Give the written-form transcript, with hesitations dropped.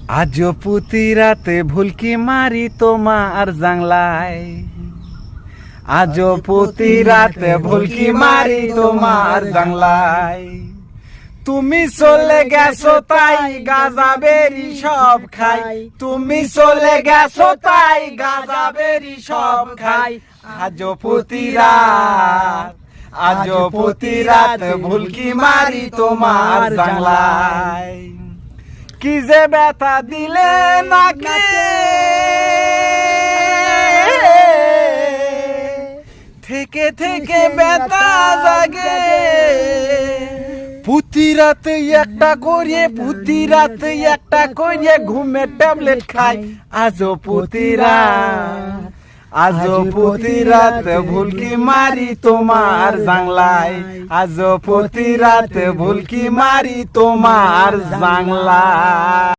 আজ প্রতি রাতে ভুলকি মারি তোমার জাংলায়, আজ প্রতি রাতে ভুলকি মারি তোমার জাংলায়। তুমি চলে গেছো তাই গাঁজা বেরি সব খাই, তুমি চলে গেছো তাই গাঁজা বেরি সব খাই। আজ প্রতি রাত, আজ প্রতি রাত ভুলকি মারি তোমার জাংলায়। কি যে ব্যথা দিলে নাকে থেকে থেকে ব্যথা জাগে। প্রতি রাতে একটা করিয়ে, প্রতি রাতে একটা করিয়ে ঘুমের ট্যাবলেট খাই। আজও প্রতি রাত, আজও প্রতি রাত ভুলকি মারি তোমার জাংলায়, আজও প্রতি রাত ভুলকি মারি তোমার জাংলায়।